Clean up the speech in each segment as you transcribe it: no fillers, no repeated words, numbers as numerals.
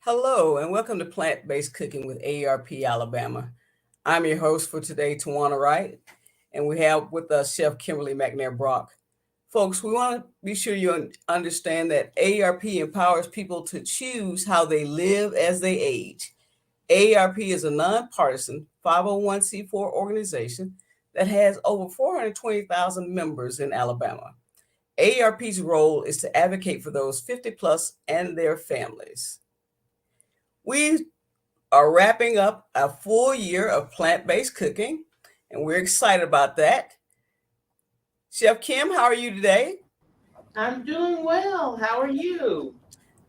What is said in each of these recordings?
Hello, and welcome to Plant Based Cooking with AARP Alabama. I'm your host for today, Tawana Wright, and we have with us Chef Kimberly McNair Brock. Folks, we want to be sure you understand that AARP empowers people to choose how they live as they age. AARP is a nonpartisan 501c4 organization that has over 420,000 members in Alabama. AARP's role is to advocate for those 50 plus and their families. We are wrapping up a full year of plant-based cooking, and we're excited about that. Chef Kim, how are you today? I'm doing well. How are you?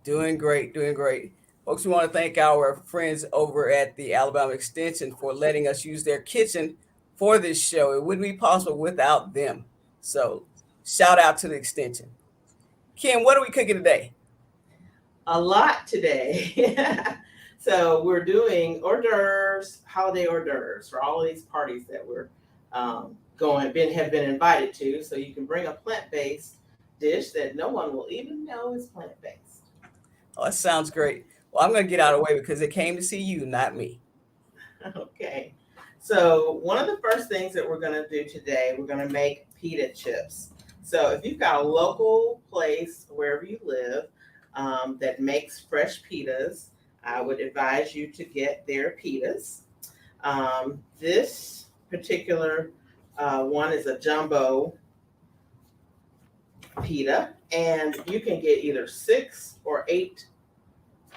Doing great, doing great. Folks, we want to thank our friends over at the Alabama Extension for letting us use their kitchen for this show. It wouldn't be possible without them. So, shout out to the Extension. Kim, what are we cooking today? A lot today. So we're doing hors d'oeuvres, holiday hors d'oeuvres for all of these parties that we're have been invited to. So you can bring a plant-based dish that no one will even know is plant-based. Oh, that sounds great. Well, I'm going to get out of the way because it came to see you, not me. Okay. So one of the first things that we're going to do today, we're going to make pita chips. So if you've got a local place wherever you live that makes fresh pitas, I would advise you to get their pitas. This particular one is a jumbo pita, and you can get either 6 or 8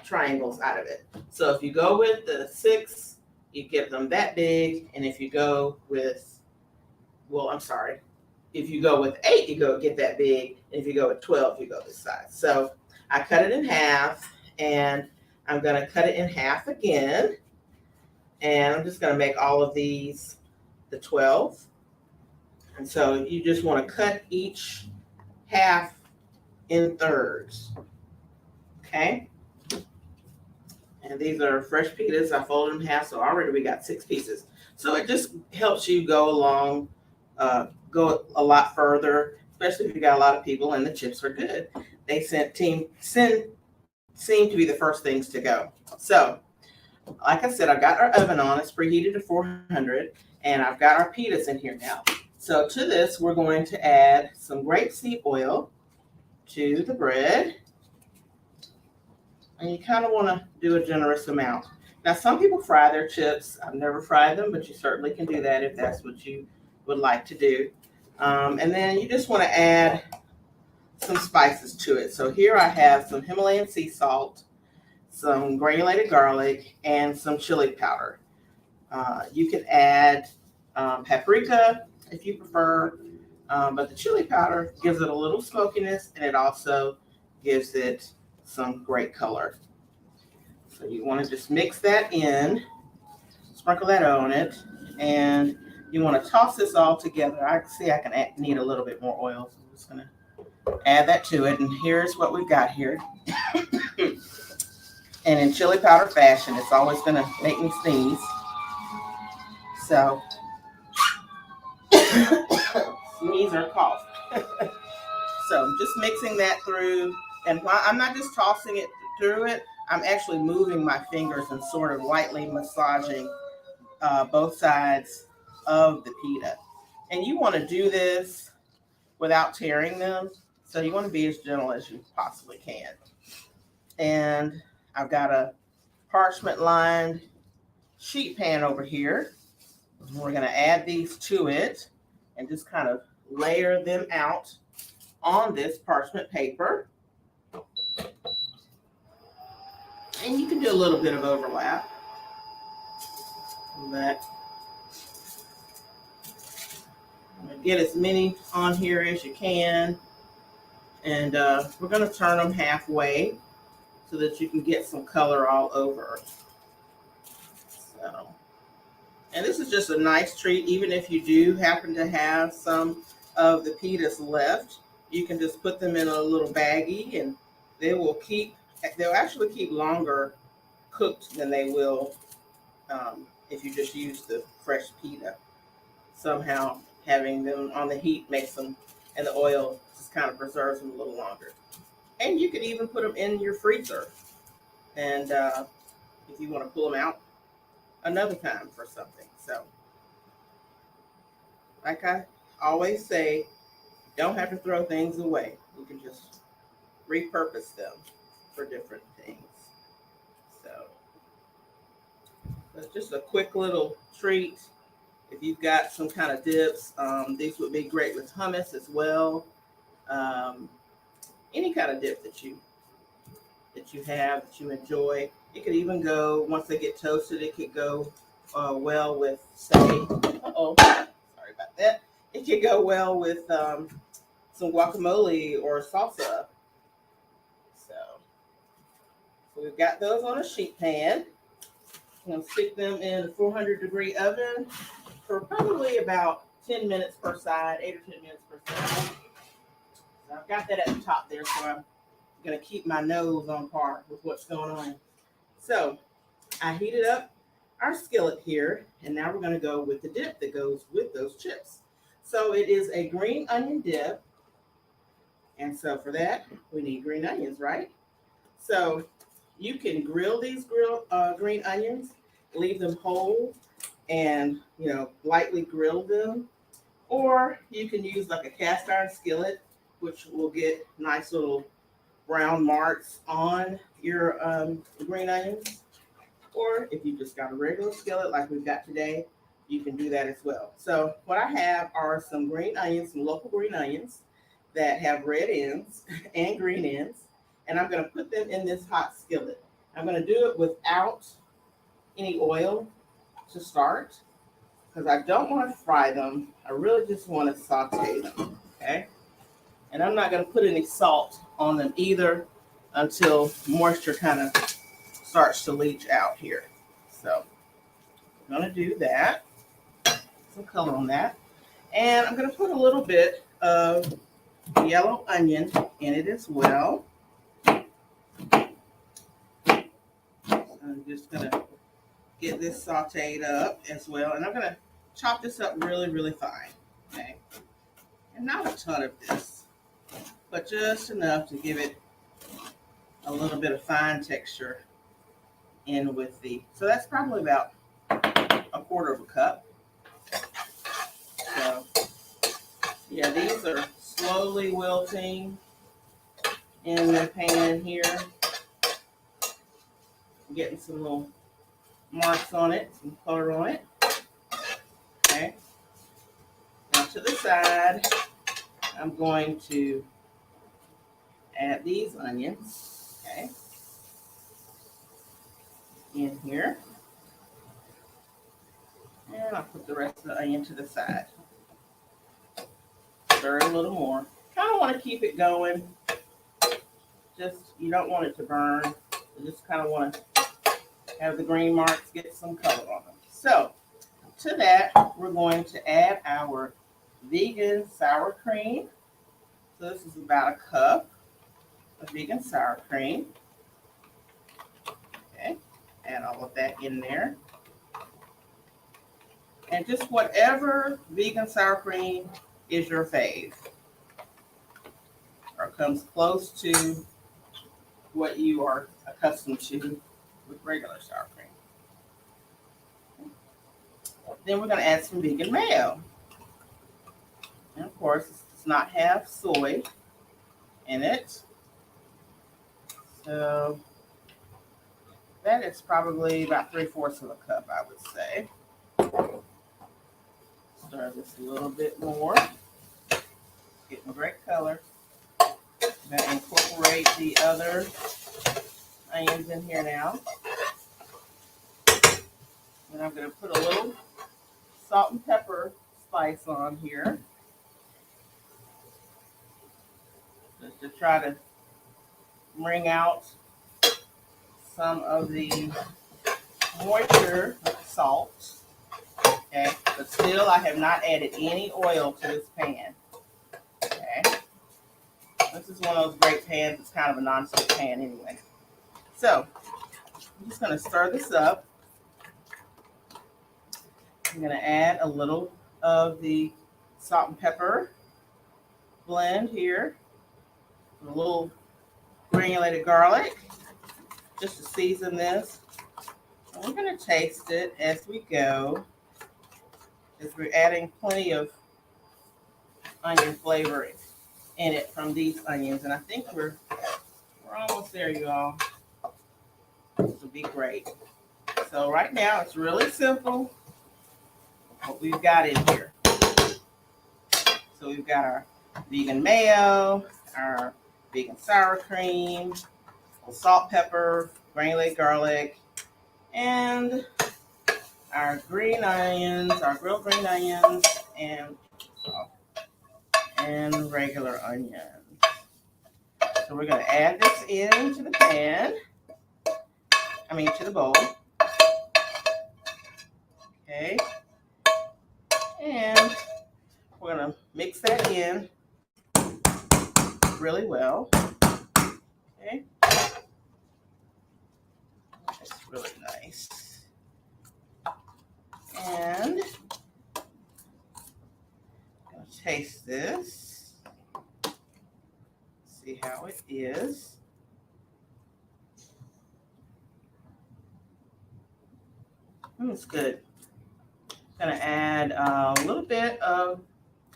triangles out of it. So if you go with the 6, you get them that big, and if you go with, if you go with 8, you go get that big, and if you go with 12, you go this size. So I cut it in half, and I'm going to cut it in half again, and I'm just going to make all of these the 12. And so you just want to cut each half in thirds. Okay? And these are fresh pitas. I folded them in half, so already we got 6 pieces. So it just helps you go along, go a lot further, especially if you got a lot of people and the chips are good. They seem to be the first things to go. So, like I said, I've got our oven on. It's preheated to 400, and I've got our pitas in here now. So to this, we're going to add some grapeseed oil to the bread. And you kind of want to do a generous amount. Now, some people fry their chips. I've never fried them, but you certainly can do that if that's what you would like to do. And then you just want to add some spices to it. So here I have some Himalayan sea salt, some granulated garlic, and some chili powder. You can add paprika if you prefer, but the chili powder gives it a little smokiness, and it also gives it some great color. So you want to just mix that in, sprinkle that on it, and you want to toss this all together. I can need a little bit more oil, so I'm just going to add that to it, and here's what we've got here. And in chili powder fashion, it's always going to make me sneeze. So, sneeze or cough. So I'm just mixing that through, and I'm not just tossing it through it, I'm actually moving my fingers and sort of lightly massaging both sides of the pita. And you want to do this without tearing them, so you want to be as gentle as you possibly can. And I've got a parchment lined sheet pan over here. We're going to add these to it and just kind of layer them out on this parchment paper. And you can do a little bit of overlap. But get as many on here as you can. And we're going to turn them halfway so that you can get some color all over. So, and this is just a nice treat. Even if you do happen to have some of the pitas left, you can just put them in a little baggie, and they'll actually keep longer cooked than they will if you just use the fresh pita. Somehow having them on the heat makes them, and the oil just kind of preserves them a little longer. And you could even put them in your freezer And if you want to pull them out another time for something. So, like I always say, don't have to throw things away. You can just repurpose them for different things. So, it's just a quick little treat. If you've got some kind of dips, these would be great with hummus as well. Um, any kind of dip that you have that you enjoy. It could even go once they get toasted. It could go well with say. Sorry about that. It could go well with some guacamole or salsa. So we've got those on a sheet pan. I'm gonna stick them in a 400-degree oven for probably about 10 minutes per side, 8 or 10 minutes per side. So I've got that at the top there, so I'm gonna keep my nose on par with what's going on. So I heated up our skillet here, and now we're gonna go with the dip that goes with those chips. So it is a green onion dip, and so for that we need green onions, right? So you can grill these green onions, leave them whole, and lightly grill them, or you can use like a cast iron skillet, which will get nice little brown marks on your green onions. Or if you just got a regular skillet like we've got today, you can do that as well. So what I have are some green onions, some local green onions that have red ends and green ends, and I'm going to put them in this hot skillet. I'm going to do it without any oil to start because I don't want to fry them. I really just want to saute them, okay? And I'm not going to put any salt on them either until moisture kind of starts to leach out here. So I'm going to do that. Some color on that. And I'm going to put a little bit of yellow onion in it as well. I'm just going to get this sauteed up as well. And I'm going to chop this up really, really fine. Okay. And not a ton of this, but just enough to give it a little bit of fine texture in with the, so that's probably about a quarter of a cup. So yeah, these are slowly wilting in the pan here. I'm getting some little marks on it, some color on it. Okay. Now to the side, I'm going to add these onions, okay, in here. And I'll put the rest of the onion to the side. Stir it a little more. Kind of want to keep it going. Just, you don't want it to burn. You just kind of want to have the green marks get some color on them. So, to that, we're going to add our vegan sour cream. So this is about a cup of vegan sour cream. Okay, add all of that in there. And just whatever vegan sour cream is your fave, or comes close to what you are accustomed to with regular sour cream. Then we're going to add some vegan mayo. And of course, it does not have soy in it. So that is probably about 3/4 of a cup, I would say. Stir this a little bit more. Getting great color. I'm going to incorporate the other onions in here now. And I'm going to put a little salt and pepper spice on here, just to try to bring out some of the moisture of the salt. Okay, but still I have not added any oil to this pan. Okay, this is one of those great pans. It's kind of a non-stick pan anyway. So I'm just going to stir this up. I'm going to add a little of the salt and pepper blend here, a little granulated garlic, just to season this. And we're going to taste it as we go, as we're adding plenty of onion flavor in it from these onions. And I think we're almost there, you all. This will be great. So right now it's really simple what we've got in here. So we've got our vegan mayo, our vegan sour cream, salt, pepper, granulated garlic, and our green onions, our grilled green onions, and regular onions. So we're going to add this into the pan. To the bowl. Okay. And we're going to mix that in really well. Okay. That's really nice. And I'm going to taste this. See how it is. It's good. I'm going to add a little bit of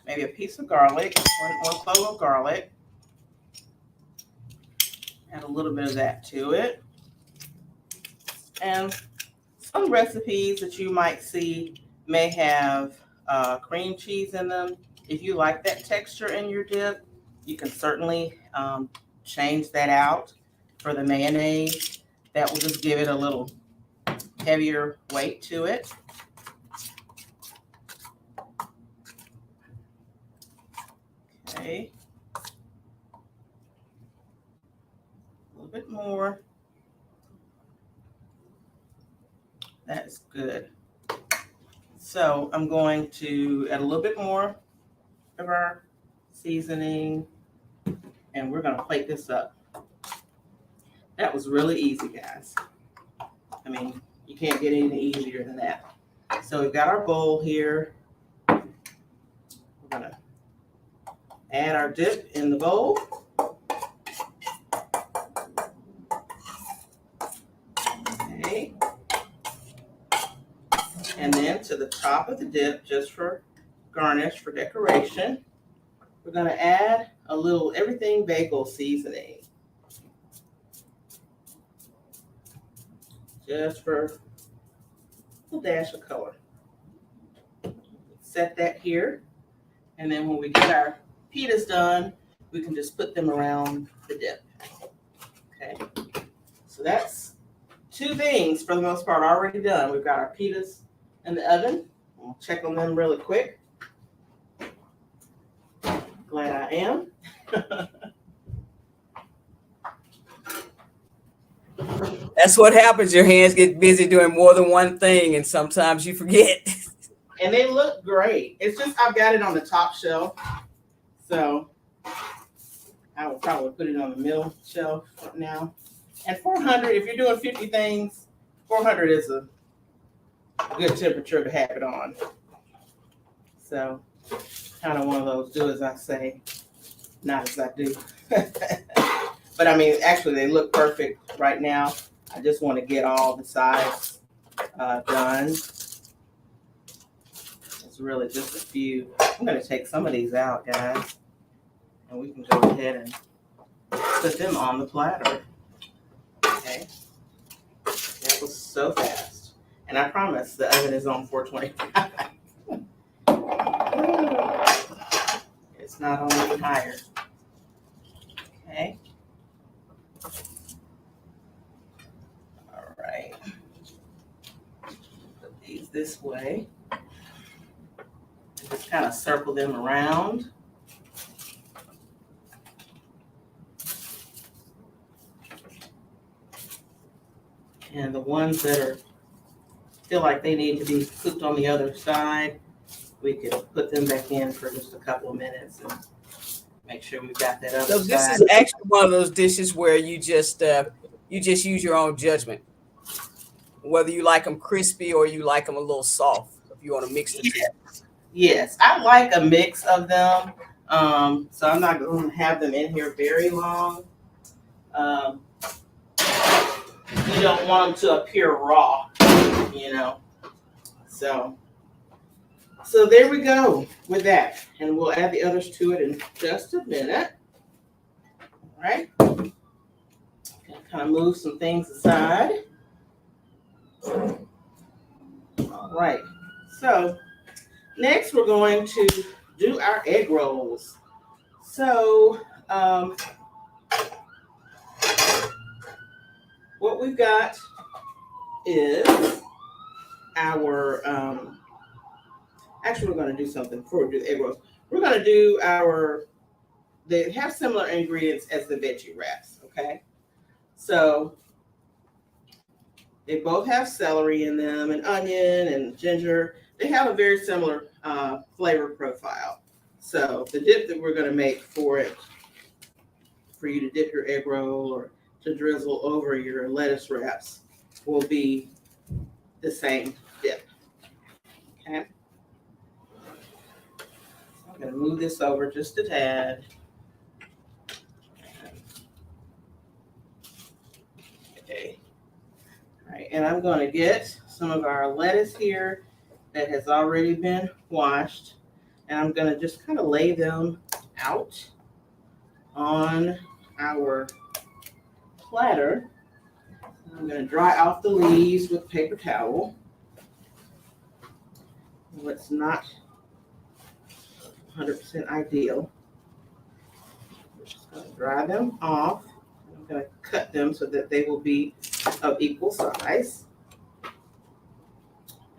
maybe a piece of garlic, one clove of garlic. Add a little bit of that to it. And some recipes that you might see may have cream cheese in them. If you like that texture in your dip, you can certainly change that out for the mayonnaise. That will just give it a little heavier weight to it. Okay. A little bit more. That's good. So I'm going to add a little bit more of our seasoning, and we're going to plate this up. That was really easy, guys. You can't get any easier than that. So we've got our bowl here. We're going to add our dip in the bowl. Okay. And then to the top of the dip, just for garnish, for decoration, we're going to add a little everything bagel seasoning. Just for a dash of color. Set that here. And then when we get our pitas done, we can just put them around the dip. Okay. So that's two things for the most part already done. We've got our pitas in the oven. We'll check on them really quick. Glad I am. That's what happens. Your hands get busy doing more than one thing, and sometimes you forget. And they look great. It's just I've got it on the top shelf, so I will probably put it on the middle shelf now. And 400, if you're doing 50 things, 400 is a good temperature to have it on. So kind of one of those do as I say, not as I do. But actually they look perfect right now. I just want to get all the sides done. It's really just a few. I'm going to take some of these out, guys, and we can go ahead and put them on the platter. Okay. That was so fast. And I promise the oven is on 425. It's not on any higher. Okay. All right. Put these this way. And just kind of circle them around. And the ones that feel like they need to be cooked on the other side, we can put them back in for just a couple of minutes and make sure we've got that other So this side. is actually one of those dishes where you just use your own judgment, whether you like them crispy or you like them a little soft. If you want to mix the two. Yes, I like a mix of them. So I'm not going to have them in here very long. you don't want them to appear raw, you know. So there we go with that. And we'll add the others to it in just a minute. All right. Kind of move some things aside. All right. So next we're going to do our egg rolls. So what we've got is our, actually we're going to do something before we do the egg rolls. We're going to do they have similar ingredients as the veggie wraps, okay? So they both have celery in them and onion and ginger. They have a very similar flavor profile. So the dip that we're going to make for you to dip your egg roll or to drizzle over your lettuce wraps will be the same dip. Okay. I'm going to move this over just a tad. Okay. All right, and I'm going to get some of our lettuce here that has already been washed, and I'm going to just kind of lay them out on our platter. I'm going to dry off the leaves with a paper towel. What's not 100% ideal. We're just going to dry them off. I'm going to cut them so that they will be of equal size.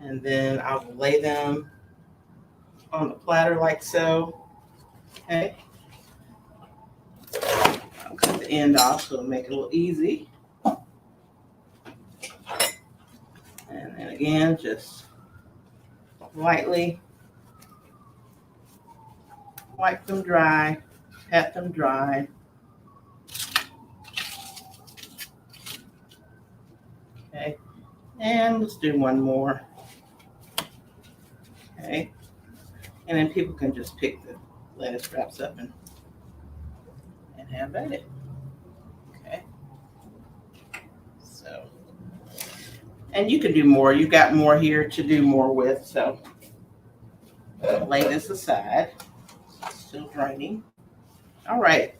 And then I will lay them on the platter like so. Okay. I'll cut the end off so it'll make it a little easy. And then again, just lightly wipe them dry, pat them dry. Okay, and let's do one more. Okay, and then people can just pick the lettuce wraps up and have at it. Okay, so, and you can do more. You've got more here to do more with, so lay this aside. Still draining. All right.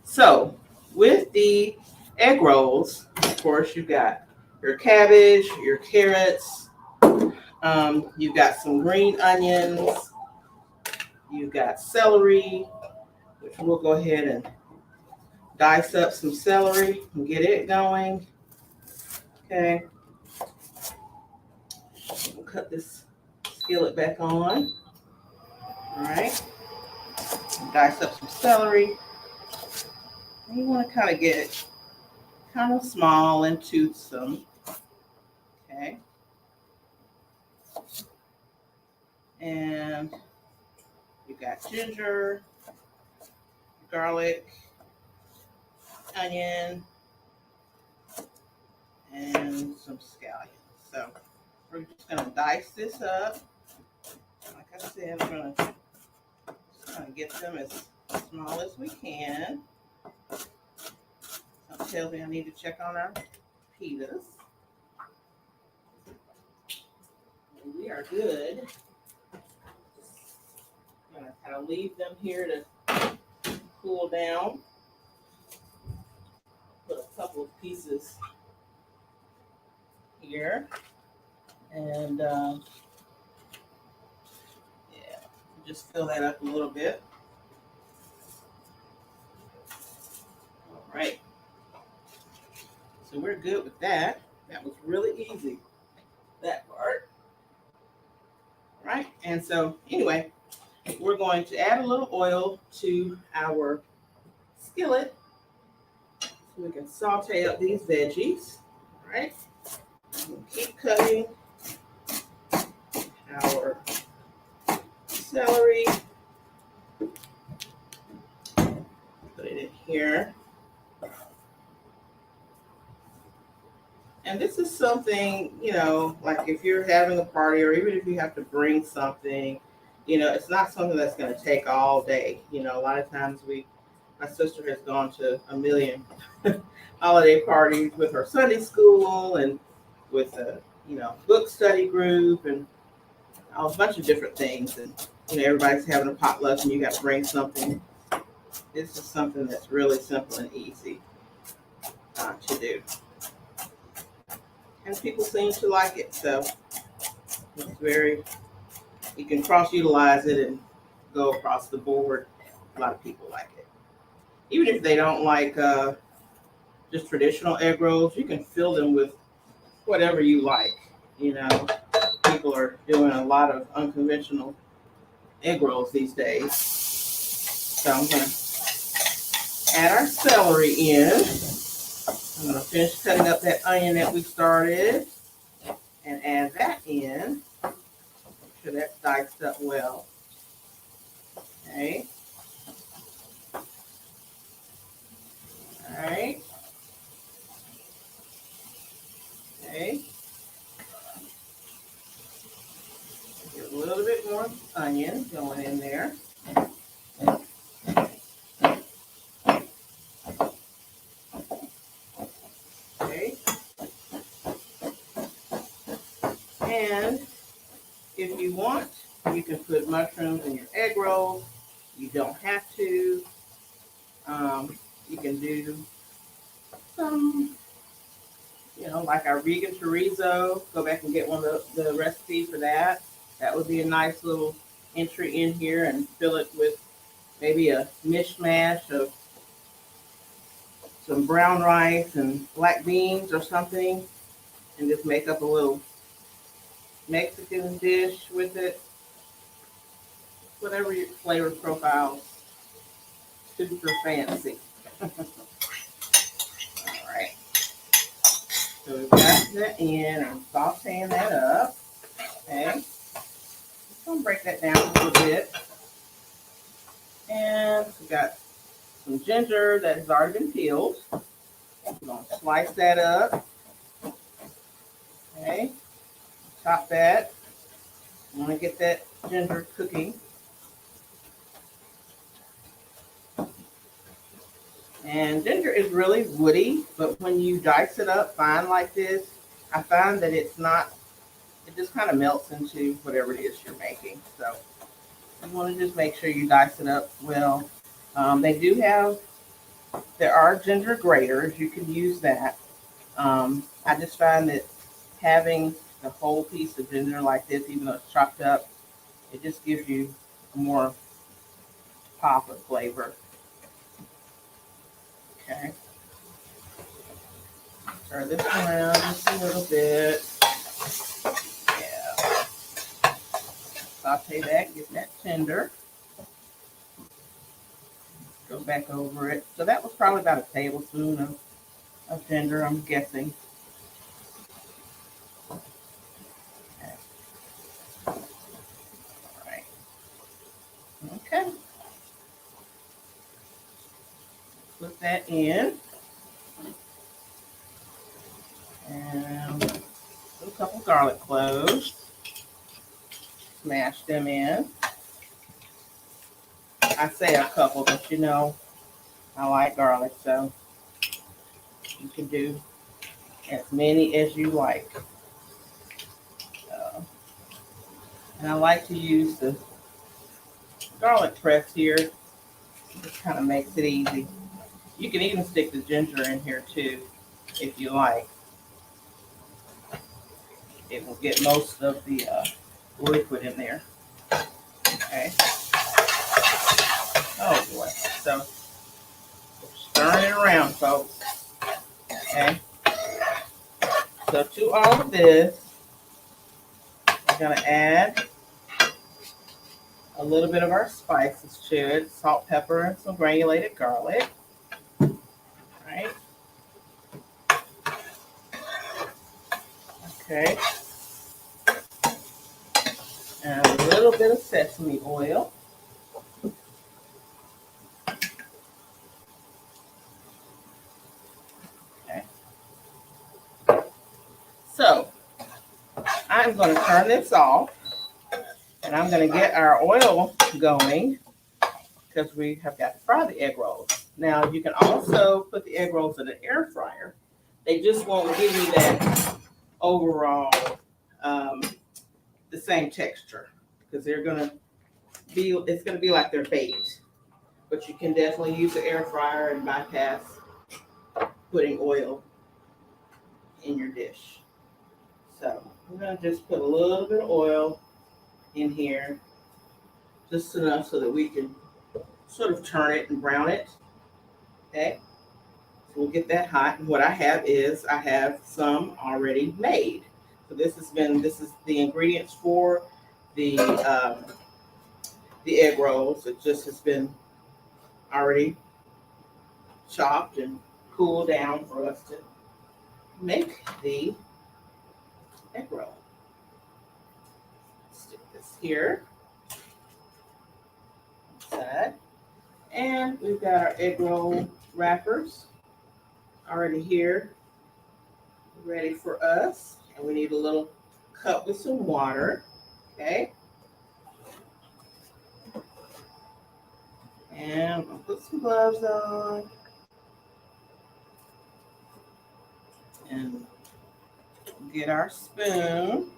So with the egg rolls, of course, you've got your cabbage, your carrots, you've got some green onions, you've got celery, which we'll go ahead and dice up some celery and get it going. Okay. We'll cut this skillet back on. All right. Dice up some celery. And you want to kind of get it kind of small and toothsome. Okay. And you got ginger, garlic, onion, and some scallions. So we're just going to dice this up. Like I said, we're going to kind of get them as small as we can. Something tells me I need to check on our pitas. And we are good. I'm going to kind of leave them here to cool down. Put a couple of pieces here. And just fill that up a little bit. All right. So we're good with that. That was really easy, that part. All right. And so anyway, we're going to add a little oil to our skillet so we can saute up these veggies. All right. We'll keep cutting our celery. Put it in here. And this is something, like if you're having a party or even if you have to bring something, it's not something that's going to take all day. A lot of times we My sister has gone to a million holiday parties with her Sunday school and with a book study group and a bunch of different things. And everybody's having a potluck and you got to bring something. This is something that's really simple and easy to do, and people seem to like it. So it's you can cross utilize it and go across the board. A lot of people like it, even if they don't like just traditional egg rolls. You can fill them with whatever you like. People are doing a lot of unconventional egg rolls these days. So I'm going to add our celery in. I'm going to finish cutting up that onion that we started and add that in. Make sure that's diced up well. Okay. All right. Okay. Get a little bit more onion going in there. Okay. And if you want, you can put mushrooms in your egg rolls. You don't have to. You can do some, like our vegan chorizo. Go back and get one of the recipe for that. That would be a nice little entry in here, and fill it with maybe a mishmash of some brown rice and black beans or something, and just make up a little Mexican dish with it. Whatever your flavor profile super fancy. All right. So we've got that in. I'm sauteing that up. Okay. Just gonna break that down a little bit. And we got some ginger that has already been peeled. I'm gonna slice that up. Okay. Chop that. I want to get that ginger cooking. And ginger is really woody, but when you dice it up fine like this, I find that it just kind of melts into whatever it is you're making. So you want to just make sure you dice it up well. There are ginger graters. You can use that. I just find that having the whole piece of ginger like this, even though it's chopped up, it just gives you a more pop of flavor. Okay. Turn this around just a little bit. Yeah. Saute that, get that tender. Go back over it. So that was probably about a tablespoon of ginger, I'm guessing. Okay. All right. Okay. Put that in. And a couple garlic cloves. Smash them in. I say a couple, but I like garlic, so you can do as many as you like. And I like to use the garlic press here. It just kind of makes it easy. You can even stick the ginger in here too, if you like. It will get most of the liquid in there. Okay. Oh boy. So stirring it around, folks. Okay. So to all of this, we're going to add a little bit of our spices to it. Salt, pepper, and some granulated garlic. All right. Okay. And a little bit of sesame oil. Okay. So I'm going to turn this off, and I'm going to get our oil going because we have got to fry the egg rolls. Now you can also put the egg rolls in an air fryer. They just won't give you that overall the same texture because it's gonna be like they're baked. But you can definitely use the air fryer and bypass putting oil in your dish. So I'm gonna just put a little bit of oil in here, just enough so that we can sort of turn it and brown it. Okay, so we'll get that hot. And what I have some already made. So this is the ingredients for the um, the egg rolls. It just has been already chopped and cooled down for us to make the egg roll. Stick this here inside. And we've got our egg roll wrappers already here, ready for us. And we need a little cup with some water. Okay. And I'm gonna put some gloves on and get our spoon.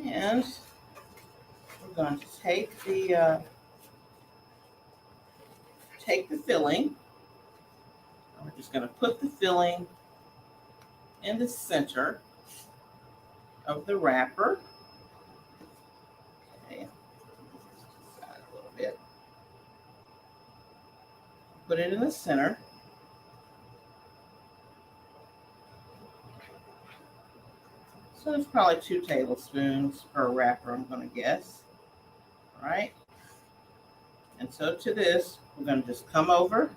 And we're going to take the filling. We're just going to put the filling in the center of the wrapper. Okay, a little bit. Put it in the center. So it's probably 2 tablespoons per wrapper, I'm going to guess. All right. And so to this, we're going to just come over,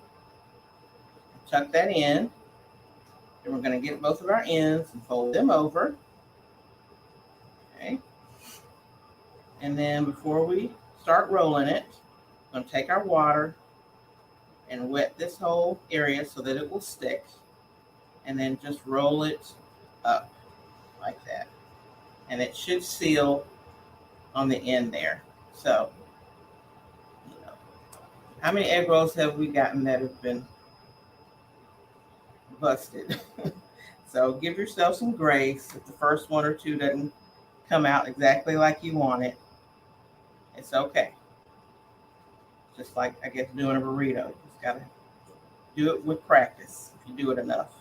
tuck that in. Then we're going to get both of our ends and fold them over. Okay. And then before we start rolling it, we're going to take our water and wet this whole area so that it will stick. And then just roll it up like that. And it should seal on the end there. So, how many egg rolls have we gotten that have been busted? So give yourself some grace if the first 1 or 2 doesn't come out exactly like you want it. It's okay. Just like, I guess, doing a burrito. You just gotta do it with practice if you do it enough.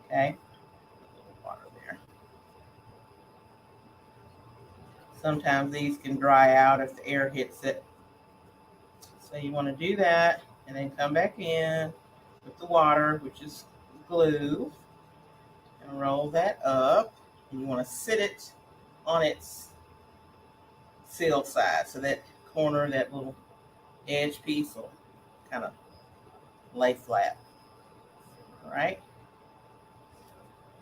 Okay? A little water there. Sometimes these can dry out if the air hits it. So you want to do that and then come back in with the water, which is glue, and roll that up. And you want to sit it on its sealed side so that corner, that little edge piece will kind of lay flat. All right.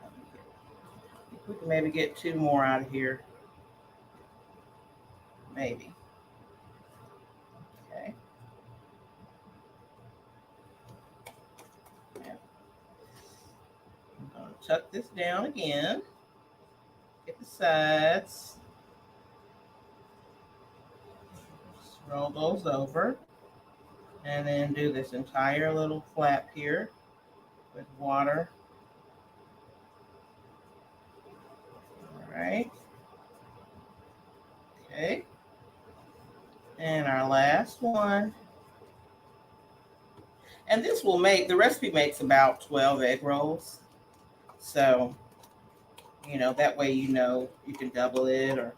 I think we can maybe get 2 more out of here. Maybe. Okay. Yeah. I'm going to tuck this down again. Get the sides. Just roll those over. And then do this entire little flap here with water. All right. Okay. And our last one. And this will make, the recipe makes about 12 egg rolls. So, that way you can double it, or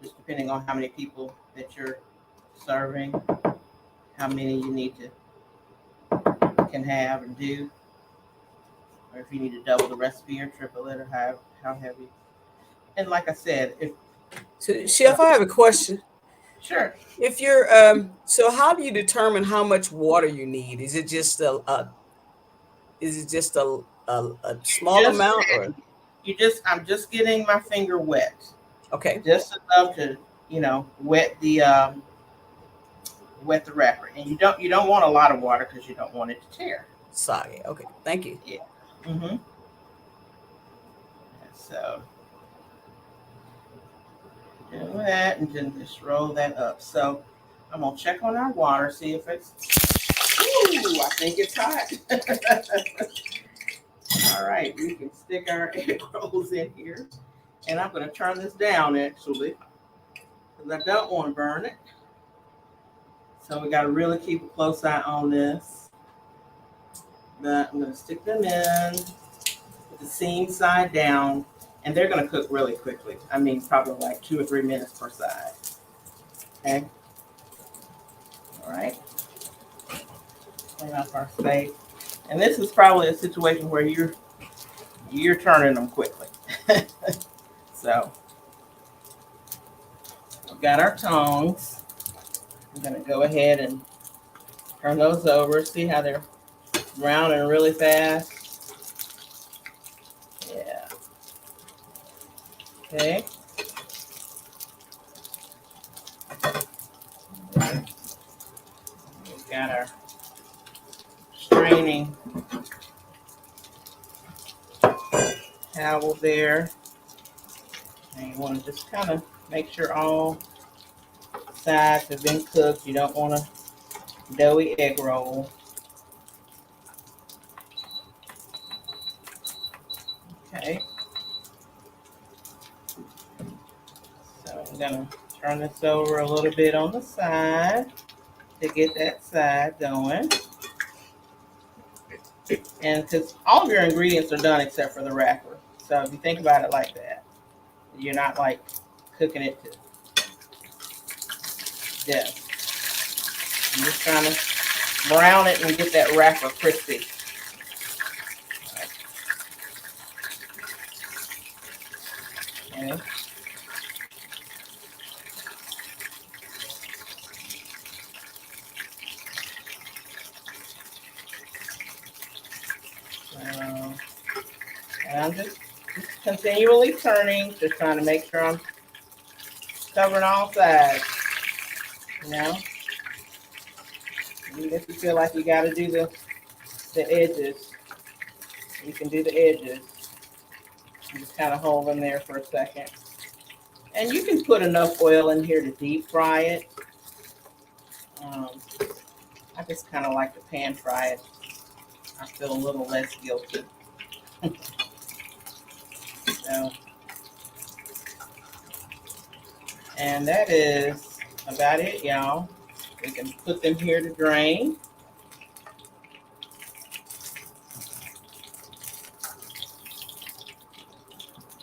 just depending on how many people that you're serving, how many you can have and do. Or if you need to double the recipe or triple it, or how heavy. And like I said, So, Chef, I have a question. Sure. If you're so how do you determine how much water you need? Is it just a small Just amount, or I'm just getting my finger wet. okay, Just enough to, wet the wrapper. And you don't want a lot of water because you don't want it to tear. soggy. Okay, thank you. Yeah. Mm-hmm. So Do that and then just roll that up. So I'm gonna check on our water, see if it's, ooh, I think it's hot. All right, we can stick our egg rolls in here. And I'm gonna turn this down actually, because I don't want to burn it. So we gotta really keep a close eye on this. But I'm gonna stick them in with the seam side down, and they're gonna cook really quickly. I mean, probably like 2 or 3 minutes per side. Okay. All right. Turn off our space. And this is probably a situation where you're turning them quickly. So we've got our tongs. I'm gonna go ahead and turn those over. See how they're browning really fast. Yeah. Okay. We've got our straining towel there. And you want to just kind of make sure all sides have been cooked. You don't want a doughy egg roll. Okay. So I'm going to turn this over a little bit on the side to get that side going. And because all of your ingredients are done except for the wrapper. So if you think about it like that, you're not like cooking it to death. I'm just trying to brown it and get that wrapper crispy. Okay. And I'm just continually turning, just trying to make sure I'm covering all sides. You know, even if you feel like you got to do the edges, you can do the edges. You just kind of hold them there for a second. And you can put enough oil in here to deep fry it. I just kind of like to pan fry it. I feel a little less guilty. So, and that is about it, y'all. We can put them here to drain.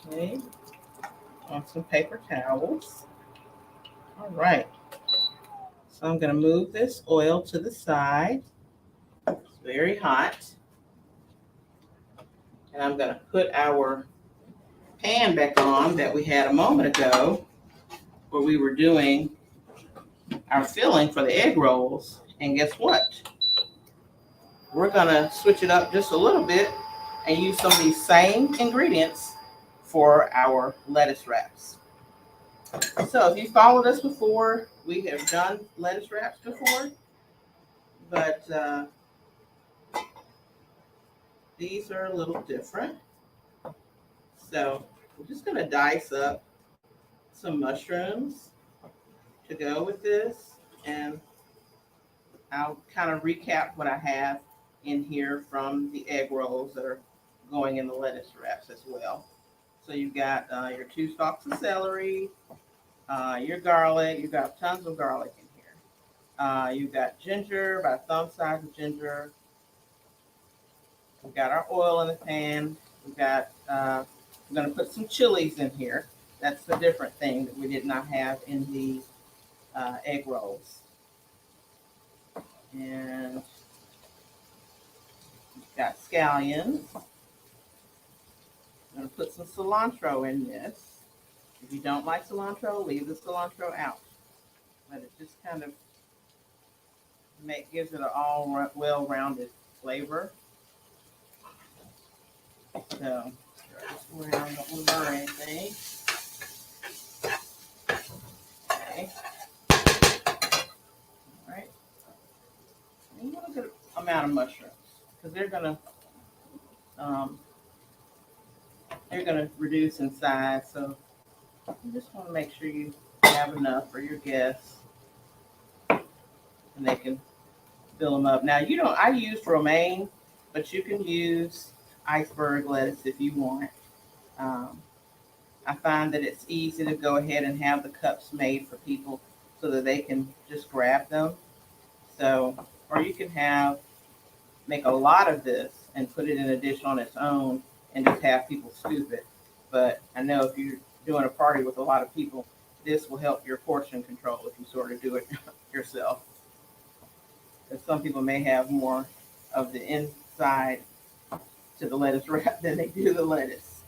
Okay, on some paper towels. All right. So I'm going to move this oil to the side. It's very hot. And I'm going to put our pan back on that we had a moment ago where we were doing our filling for the egg rolls. And guess what? We're going to switch it up just a little bit and use some of these same ingredients for our lettuce wraps. So if you followed us before, we have done lettuce wraps before, but these are a little different. So I'm just going to dice up some mushrooms to go with this, and I'll kind of recap what I have in here from the egg rolls that are going in the lettuce wraps as well. So you've got your 2 stalks of celery, your garlic. You've got tons of garlic in here. You've got ginger, about a thumb size of ginger. We've got our oil in the pan. We've got, I'm going to put some chilies in here. That's the different thing that we did not have in the egg rolls. And we've got scallions. I'm going to put some cilantro in this. If you don't like cilantro, leave the cilantro out. But it just kind of gives it an all well-rounded flavor. So, stir this around, don't want to burn anything. Okay. All right. And you want a good amount of mushrooms because they're gonna reduce in size. So You just want to make sure you have enough for your guests, and they can fill them up. Now I use romaine, but you can use iceberg lettuce if you want. Um, I find that it's easy to go ahead and have the cups made for people so that they can just grab them. So, or you can make a lot of this and put it in a dish on its own and just have people scoop it. But I know if you're doing a party with a lot of people, this will help your portion control if you sort of do it yourself. Because some people may have more of the inside to the lettuce wrap than they do the lettuce.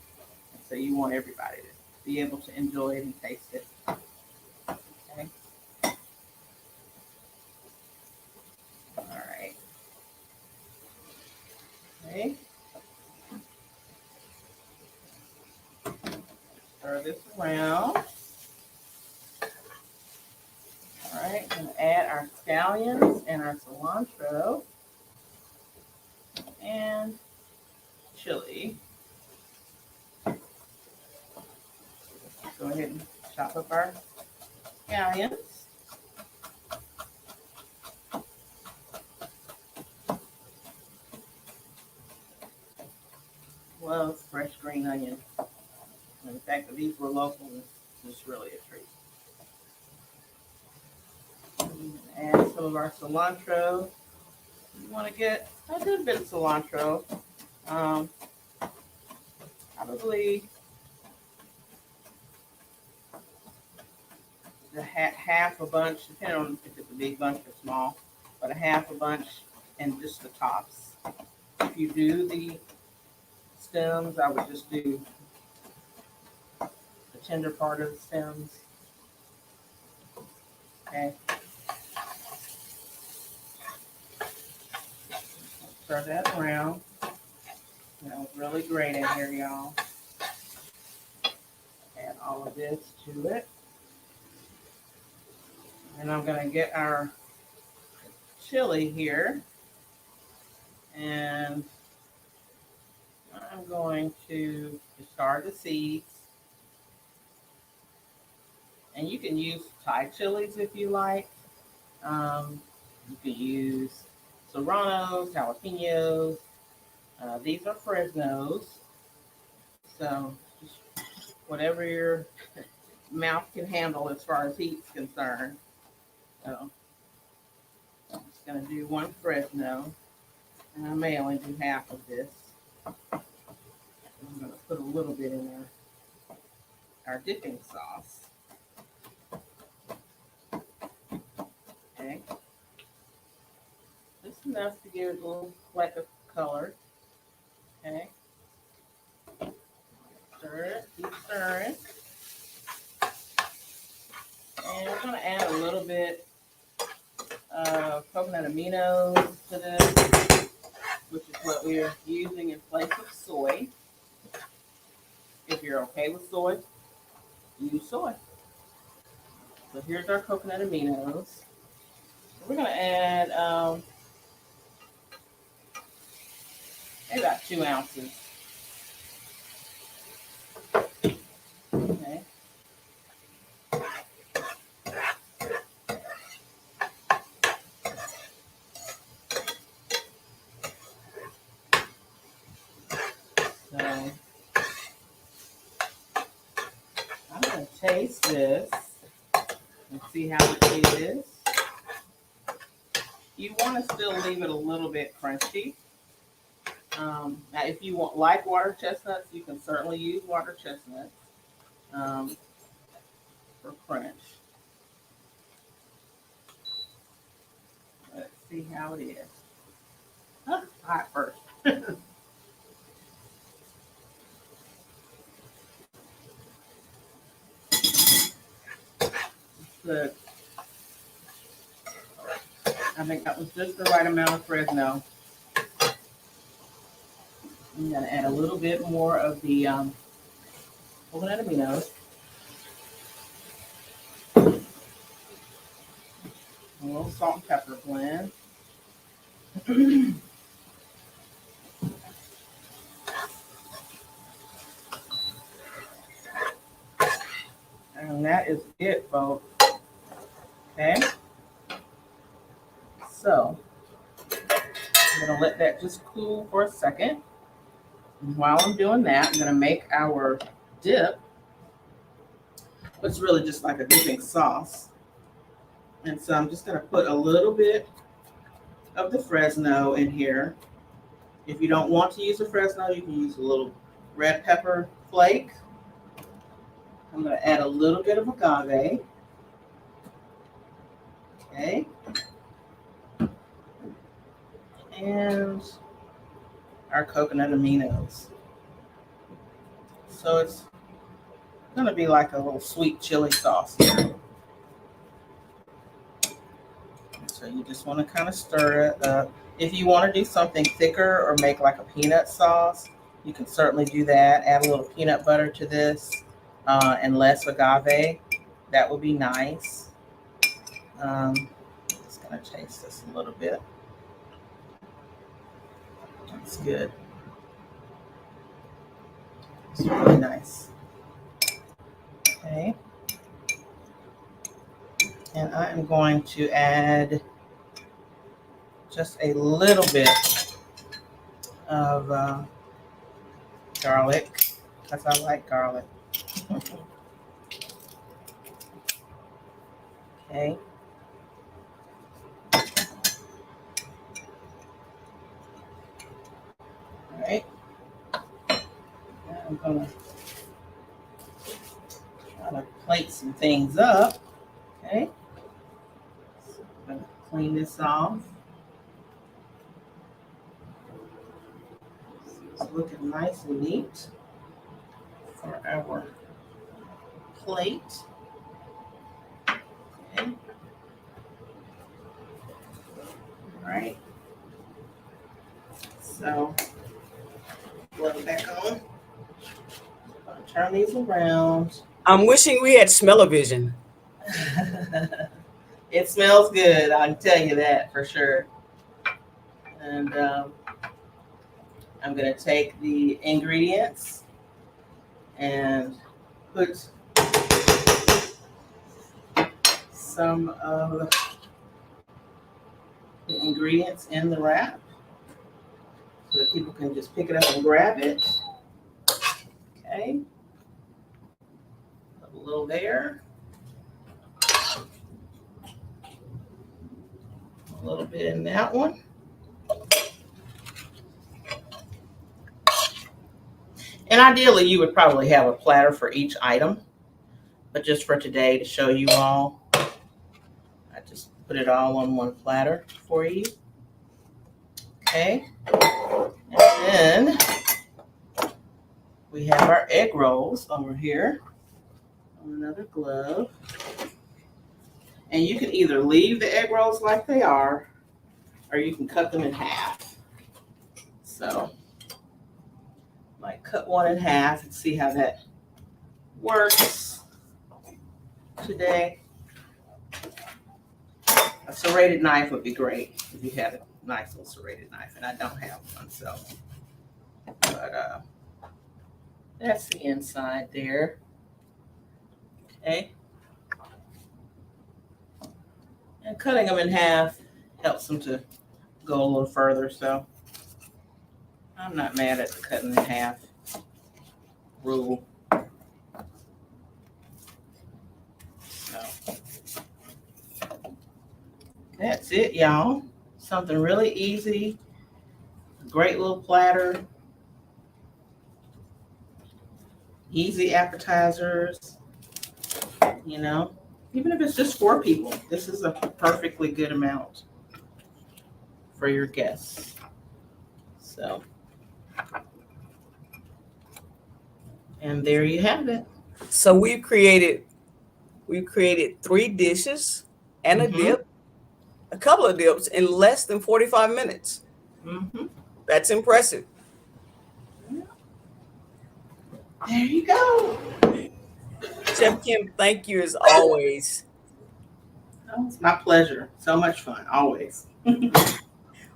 And so you want everybody to be able to enjoy it and taste it. Okay. All right. Okay. Stir this around. All right. Gonna add our scallions and our cilantro and chili. Go ahead and chop up our scallions. Love fresh green onions. And the fact that these were local is just really a treat. Add some of our cilantro. You want to get a good bit of cilantro. Probably half a bunch, depending on if it's a big bunch or small, but a half a bunch and just the tops. If you do the stems, I would just do the tender part of the stems. Okay. Stir that around. That was really great in here, y'all. Add all of this to it. And I'm going to get our chili here. And I'm going to discard the seeds. And you can use Thai chilies if you like. You can use serranos, jalapenos. These are Fresnos. So just whatever your mouth can handle as far as heat's concerned. So I'm just going to do one Fresno. And I may only do half of this. I'm going to put a little bit in our dipping sauce. Okay. Just enough to give it a little fleck of color. Okay. Stir it, keep stirring. And we're going to add a little bit of coconut aminos to this, which is what we're using in place of soy. If you're okay with soy, use soy. So here's our coconut aminos. We're going to add maybe about 2 ounces. Okay. So I'm going to taste this and see how it is. You want to still leave it a little bit crunchy. Now, if you like water chestnuts, you can certainly use water chestnuts for crunch. Let's see how it is. Hot first. Good. I think that was just the right amount of Fresno. I'm going to add a little bit more of the coconut aminos. A little salt and pepper blend. it, folks. Okay. So I'm gonna let that just cool for a second. And while I'm doing that, I'm gonna make our dip, which is really just like a dipping sauce. And so I'm just gonna put a little bit of the Fresno in here. If you don't want to use the Fresno, you can use a little red pepper flake. I'm gonna add a little bit of agave. Okay. And our coconut aminos. So it's gonna be like a little sweet chili sauce here. So you just want to kind of stir it up. If you want to do something thicker or make like a peanut sauce, you can certainly do that. Add a little peanut butter to this and less agave. That would be nice. Just gonna taste this a little bit. That's good. It's really nice. Okay. And I am going to add just a little bit of garlic, because I like garlic. Okay. All right. Now I'm going to try to plate some things up. Okay. So I'm going to clean this off. It's looking nice and neat for our plate. Okay. All right. So, flip it back on. I'll turn these around. I'm wishing we had smell-o-vision. It smells good, I can tell you that for sure. And I'm going to take the ingredients and put some of the ingredients in the wrap so that people can just pick it up and grab it. Okay. Put a little there. A little bit in that one. And ideally, you would probably have a platter for each item. But just for today, to show you all, I just put it all on one platter for you. Okay. And then we have our egg rolls over here on another glove. And you can either leave the egg rolls like they are, or you can cut them in half. So, like cut one in half and see how that works today. A serrated knife would be great if you had a nice little serrated knife, and I don't have one, so. But that's the inside there. Okay. And cutting them in half helps them to go a little further, so I'm not mad at the cutting in half rule. So that's it, y'all. Something really easy, great little platter, easy appetizers, you know. Even if it's just 4 people, this is a perfectly good amount for your guests. So, and there you have it. So we've created 3 dishes and a dip, a couple of dips in less than 45 minutes. That's impressive. There you go. Chef Kim, thank you as always. Oh, it's my pleasure. So much fun, always.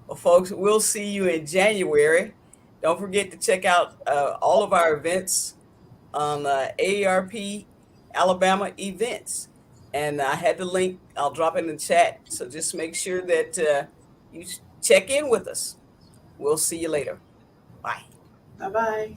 Well, folks, we'll see you in January. Don't forget to check out all of our events on AARP Alabama events. And I had the link. I'll drop it in the chat. So just make sure that you check in with us. We'll see you later. Bye. Bye bye.